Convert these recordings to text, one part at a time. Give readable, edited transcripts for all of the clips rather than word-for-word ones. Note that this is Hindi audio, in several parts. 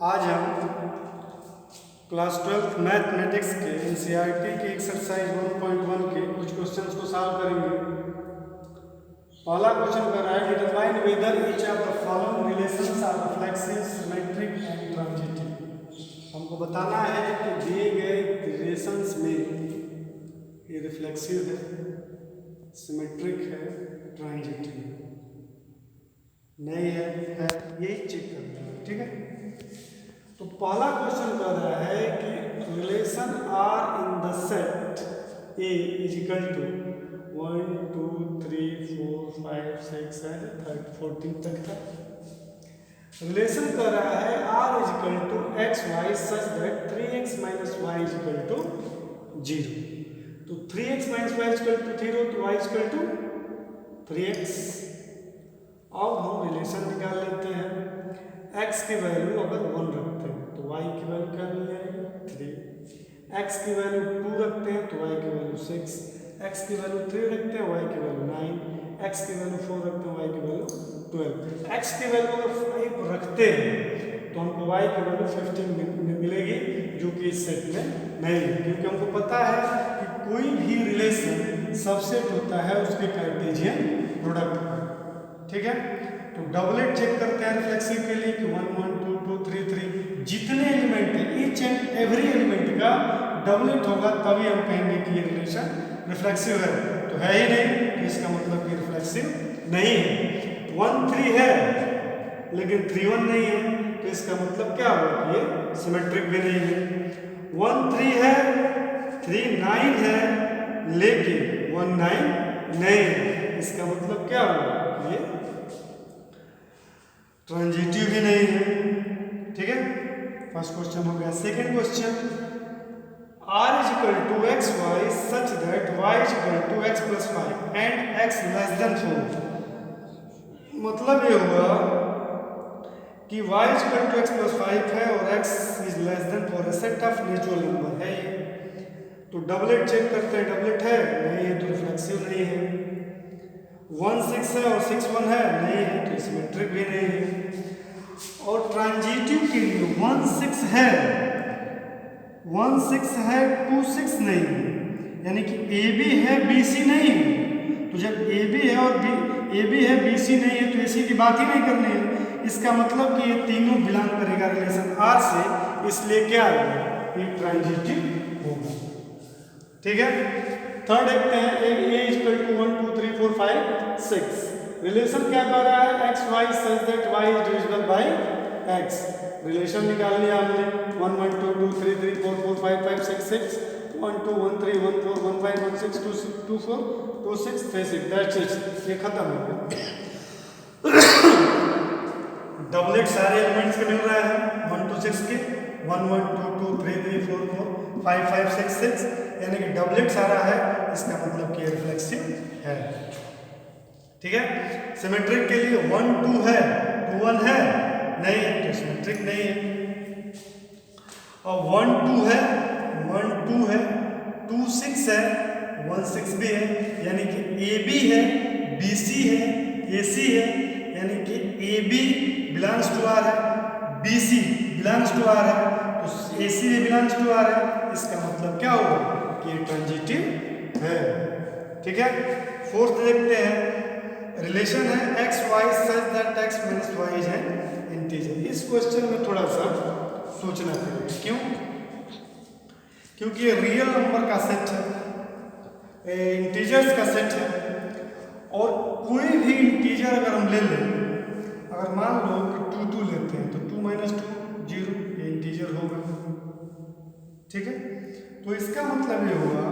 आज हम क्लास 12 मैथमेटिक्स के एनसीईआरटी के एक्सरसाइज 1.1 के कुछ क्वेश्चंस को सॉल्व करेंगे। पहला क्वेश्चन कर रहा है determine whether each of the following relations are reflexive, symmetric and transitive. हमको बताना है कि दिए गए रिलेशंस में ये रिफ्लेक्सिव है, सिमेट्रिक है, ट्रांजिटिव नहीं है, यही चेक करना है। ठीक है, तो पहला क्वेश्चन कर रहा है कि relation R in the set A is equal to 1 2 3 4 5 6 7 14 तक है। रिलेशन कर रहा है R is equal to x Y such that 3x minus Y is equal to 0। तो 3x minus Y is equal to 0 तो y is equal to 3x। अब हम रिलेशन निकाल लेते हैं। x की वैल्यू अगर 1 रखते हैं तो y की वैल्यू क्या मिल जाएगी 3। x की वैल्यू 2 रखते हैं तो y की वैल्यू 6, x की वैल्यू 3 रखते हैं y की वैल्यू 9, x की वैल्यू 4 रखते हैं y की वैल्यू 12। x की वैल्यू अगर 5 रखते हैं तो हमको y की वैल्यू 15 मिलेगी, जो कि इस सेट में नहीं है, क्योंकि हमको पता है कि कोई भी रिलेशन सबसेट होता है उसके कार्टेशियन प्रोडक्ट का। ठीक है, तो डबलेट चेक करते हैं रिफ्लेक्सिव के लिए कि 1 1 2 2 3 3 जितने एलिमेंट है ईच एंड एवरी एलिमेंट का डबलेट होगा तभी हम कहेंगे कि ये रिलेशन रिफ्लेक्सिव है। तो है ही नहीं, तो इसका मतलब कि रिफ्लेक्सिव नहीं है। 1 3 है लेकिन 3 1 नहीं है, तो इसका मतलब क्या होगा कि ये सिमेट्रिक भी नहीं है। 1 3 है, 3 9 है लेकिन 1 9 नहीं है, इसका मतलब क्या होगा ये ट्रांजिटिव भी नहीं है। ठीक है, फर्स्ट क्वेश्चन हो गया। Second question r is equal to x Y such that y is equal to x plus 5 and x less than 4। मतलब ये हुआ कि y is equal to x plus 5 है और x इज लेस देन 4 है, सेट ऑफ नेचुरल नंबर है ये। तो डबलेट चेक करते हैं, डबलेट है नहीं है तो रिफ्लेक्सिव नहीं है। 1 6 है और 6 1 है नहीं है, तो सिमेट्रिक भी नहीं है। और ट्रांजिटिव के लिए 1 6 है 2 6 नहीं है, यानी कि ए बी है बी सी नहीं है। तो जब ए बी है और ए बी है बी सी नहीं है तो ए सी की बात ही नहीं करनी है। इसका मतलब कि ये तीनों बिलोंग करेगा रिलेशन आर से, इसलिए क्या होगा ये ट्रांजिटिव होगा। ठीक है, थर्ड देखते हैं A is equal to 1 2 3 4 5 6। Relation क्या कर रहा है x Y such that y is divisible by x। Relation निकाल लिया हमने 1 1 2 2 3 3 4 4 5 5 6 6 1 2 1 3 1 4 1 5 1 6 2 2 4 2 6 3 6 दैट्स इट। ये खत्म हो गया। डबलेट सारे एलिमेंट्स के मिल रहा है 1 2 6 के 1 1 2 2 3 3 4 4 5 5 6 6, यानी कि डबलेट सारा है, इसका मतलब कि रिफ्लेक्सिव है। ठीक है, सिमेट्रिक के लिए 1 2 है 2 1 है नहीं है, तो सिमेट्रिक नहीं है। और 1 2 है 2 6 है 1 6 भी है, यानी कि ए बी है बी सी है ए सी है, यानी कि A B belongs to R है, B C belongs to R है, तो ए सी भी बिलोंग्स टू आर है। इसका मतलब क्या होगा कि ये ट्रांजिटिव है। ठीक है, फोर्थ देखते हैं। रिलेशन है x Y such that X minus Y is an integer. इस क्वेश्चन में थोड़ा सा सोचना पड़ेगा। क्यों? क्योंकि ये रियल नंबर का सेट है, इंटीजर्स का सेट है, और कोई भी इंटीजर अगर हम ले लें, अगर मान लो कि 2 2 लेते हैं तो 2 माइनस 2 0, ये इंटीजर होगा। ठीक है, तो इसका मतलब ये होगा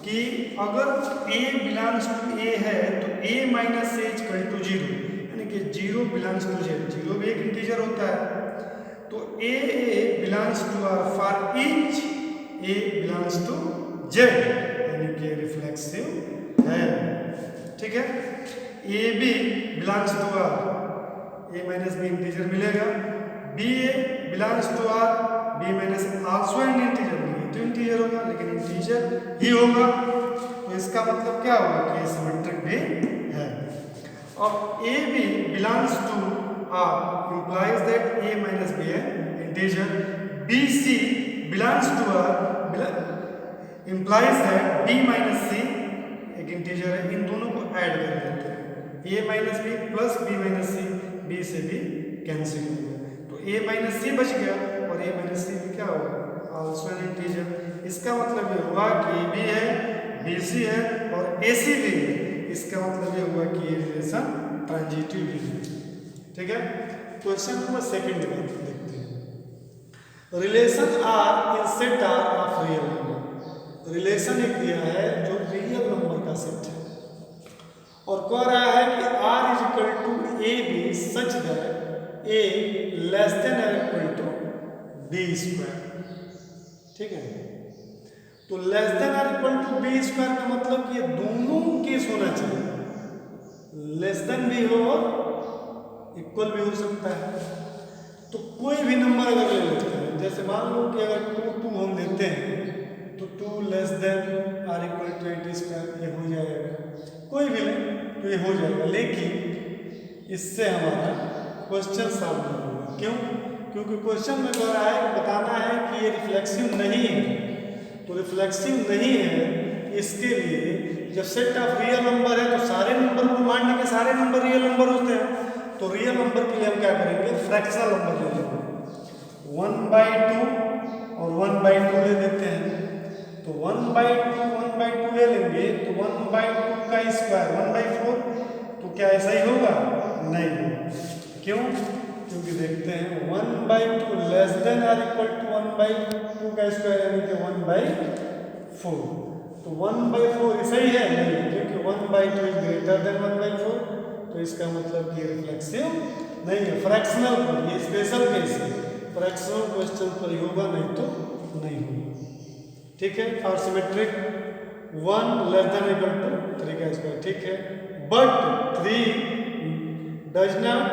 कि अगर a बिलोंग्स टू a है तो a minus a equal to 0, यानी कि 0 बिलोंग्स टू z, 0 भी एक इंटीजर होता है। तो a belongs to r for each a belongs to z, यानी कि रिफ्लेक्सिव है। ठीक है, a b belongs to r, a minus b integer मिलेगा, b a belongs to r, b minus also an integer, तो इंटीजर होगा लेकिन इंटीजर ही होगा। तो इसका मतलब क्या होगा कि सिमेट्रिक भी है। और A B belongs to R implies that A minus B है integer, B C belongs to implies that b minus C एक इंटीजर है, इन दोनों को ऐड कर देते हैं, a minus B plus b minus C, b से भी कैंसिल हो गया, तो a माइनस सी बच गया और a माइनस सी भी क्या होगा, ऑल्सो एन इंटीजर। इसका मतलब ये हुआ कि a b है, b c है और a c भी है, इसका मतलब ये हुआ कि ये रिलेशन ट्रांजिटिव भी है। ठीक है, क्वेश्चन नंबर सेकंड देखते हैं। Relation R in set R of real number. Relation एक दिया है जो रियल नंबर का सेट है और कह रहा है कि r is equal to A B such that a less than or equal to B square. ठीक है, तो less than or equal to B square का मतलब कि ये दोनों केस होना चाहिए, लेस देन भी हो और इक्वल भी हो सकता है। तो कोई भी नंबर अगर ले लेते हैं, जैसे मान लो कि अगर 2 हम लेते हैं तो 2 less than or equal to 80 square, ये हो जाएगा, कोई भी ले तो ये हो जाएगा, लेकिन इससे हमारा क्वेश्चन सॉल्व नहीं होगा। क्यों? क्योंकि क्वेश्चन में कह रहा है कि बताना है कि ये रिफ्लेक्सिव नहीं है, तो रिफ्लेक्सिव नहीं है, इसके लिए जब सेट ऑफ रियल नंबर है तो सारे नंबर को मान लेंगे, सारे नंबर रियल नंबर होते हैं, तो रियल नंबर के लिए हम क्या करेंगे, फ्रैक्शनल नंबर ले लेंगे, 1/2 और 1/2 ले लेते हैं, तो 1/2 ले लेंगे तो 1/2 का स्क्वायर 1/4, तो क्या ऐसा ही होगा? नहीं होगा। क्यों? क्योंकि देखते हैं 1/2 less than or equal to 1/2 का स्क्वायर यानी कि 1/4, तो 1/4 सही है नहीं, क्योंकि 1/2 इज ग्रेटर देन 1/4, तो इसका मतलब कि रिफ्लेक्सिव नहीं है, फ्रैक्शनल पर, ये स्पेशल केस है, फ्रैक्शनल क्वेश्चन पर ही होगा, नहीं तो नहीं होगा। ठीक है, for symmetric 1 less than equal to 3 का स्क्वायर, ठीक है, but 3 does not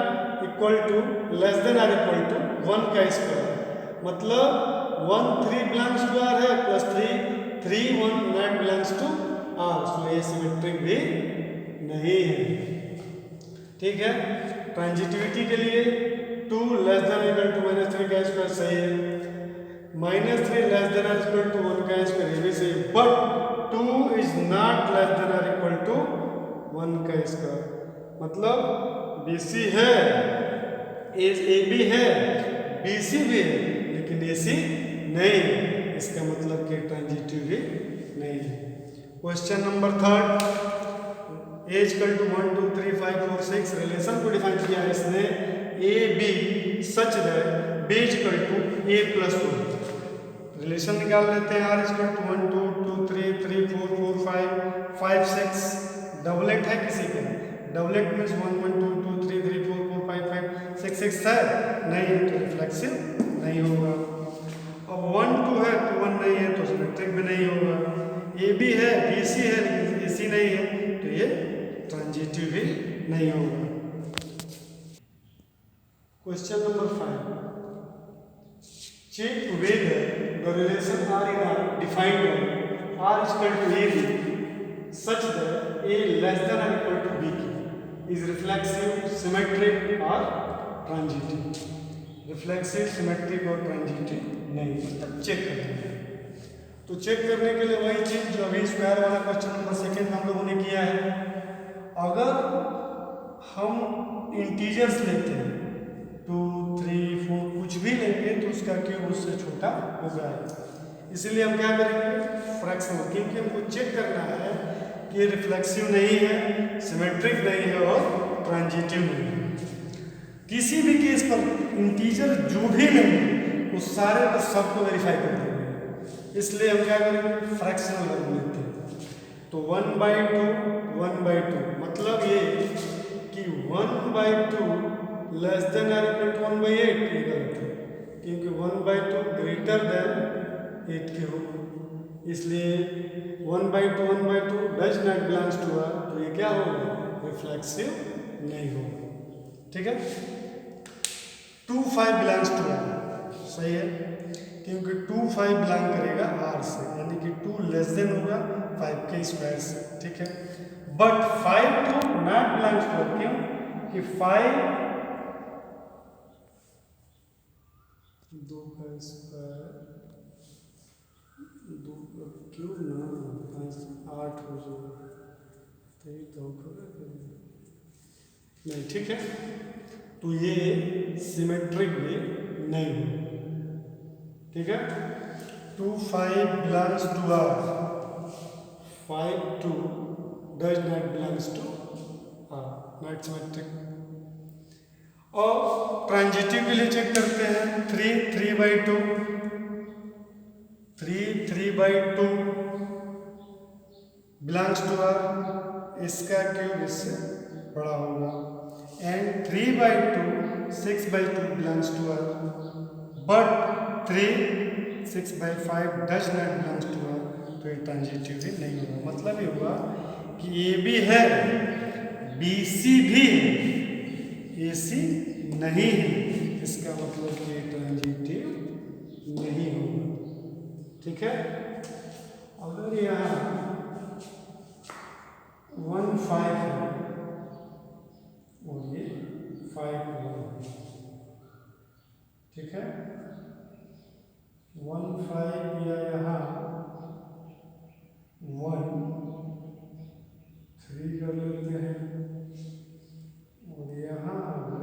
equal to less than or equal to 1 का स्क्वायर, मतलब 1 3 बिलोंग्स टू आर है plus 3 1 not belongs to R, so ये सिमेट्रिक भी नहीं है। ठीक है, ट्रांजिटिविटी के लिए 2 लेस देन इक्वल टू -3 का स्क्वायर सही है, -3 less than or equal to 1 का स्क्वायर ये भी सही है, but 2 is not less than or equal to 1 का स्क्वायर, मतलब BC है, AB है, BC भी है, लेकिन AC नहीं है, इसका मतलब कि ट्रांजिटिव भी नहीं है। Question number third, A equal to 1 2 3 5 4 6, relation को डिफाइन किया है इसने AB such that B equal to A plus 1। Relation निकाल लेते हैं, R इक्वल टू 1 2 2 3 3 4 4 5 5 6, डबलेट है किसी का, डबलेट मीन्स 1 1 2 2 3 3 4 4 5 5 6 6 है, नहीं है तो रिफ्लेक्सिव नहीं होगा। अब 1 2 है तो 1 नहीं है तो सिमेट्रिक भी नहीं होगा, AB है BC है लेकिन AC नहीं है, तो ये ट्रांजिटिव भी नहीं होगा। Question number 5, check whether the relation R in R defined by R is equal to AB such that A less than or equal to B is reflexive, symmetric or transitive। Reflexive, symmetric और ट्रांजिटिव नहीं, तब चेक करते हैं। तो चेक करने के लिए वही चीज जो अभी स्क्वायर वाला क्वेश्चन नंबर सेकंड में हम लोगों ने किया है, अगर हम इंटीजर्स लेते हैं 2 3 4 कुछ भी लेंगे तो उसका क्यूब उससे छोटा होगा, इसलिए हम क्या करेंगे, फ्रैक्शनल, क्योंकि हमको चेक करना है कि रिफ्लेक्सिव नहीं है, सिमेट्रिक नहीं है और ट्रांजिटिव नहीं है। किसी भी केस पर इंटीजर जो भी लेंगे उस सारे पर सबको वेरीफाई कर देंगे, इसलिए हम क्या करेंगे, फ्रैक्शनल कर लेते हैं। तो 1/2 1/2 मतलब ये कि 1/2 less than or equal to 1/8, ये गलत है क्योंकि 1/2 ग्रेटर देन 8 के हो, इसलिए 1/2 does not belongs to R, तो ये क्या होगा, रिफ्लेक्सिव नहीं होगा। ठीक है, 2 5 बिलोंग्स टू आर सही है, क्योंकि 2 5 बिलोंग करेगा आर से, यानी कि 2 लेस देन होगा 5 के स्क्वायर से। ठीक है, but 5 two not belongs to R, क्यों कि 5 2 का स्क्वायर 2 क्यों ना 8 हो जाएगा, तो ये तो नहीं, ठीक है। तो ये सिमेट्रिक भी नहीं हो, ठीक है। 2 5 belongs to R, 5 2 does not belongs to R, not symmetric. और ट्रांजिटिव के लिए चेक करते हैं, 3 3/2, 3 3/2 बिलोंग्स टू आर, इसका क्यूब इससे बड़ा होगा। And 3/2 6/2 belongs to R, but 3 6/5 does not belongs to R, तो ये ट्रांजिटिव भी नहीं होगा। मतलब ये हुआ कि ए भी है, बी सी भी है, ए सी नहीं है, इसका मतलब कि ट्रांजिटिव नहीं होगा, ठीक है। अगर यहाँ 1 5 है और ये 5 है, ठीक है। 1 5 या यहाँ 1 3 कर लेते हैं, और यहाँ अगर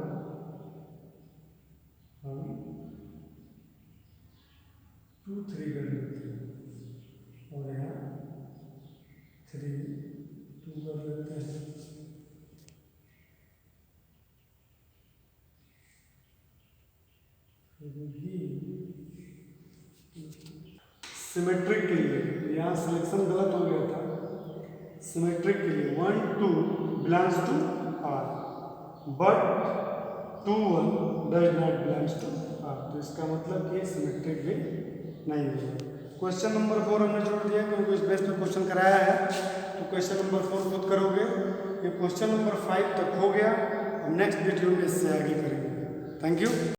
हम 2 3 कर लेते हैं, और यहाँ 3 2 कर लेते हैं, सिमेट्रिक के लिए यहाँ सिलेक्शन गलत हो गया था। सिमेट्रिक के लिए 1 2 belongs to R, but 2 1 does not belongs to R, तो इसका मतलब कि सिमेट्रिक भी नहीं है। क्वेश्चन नंबर 4 हमने छोड़ दिया क्योंकि इस बेस पे क्वेश्चन कराया है, तो क्वेश्चन नंबर 4 खुद करोगे। ये क्वेश्चन नंबर 5 तक हो गया, हम नेक्स्ट वीडियो में इससे आगे करेंगे। Thank you.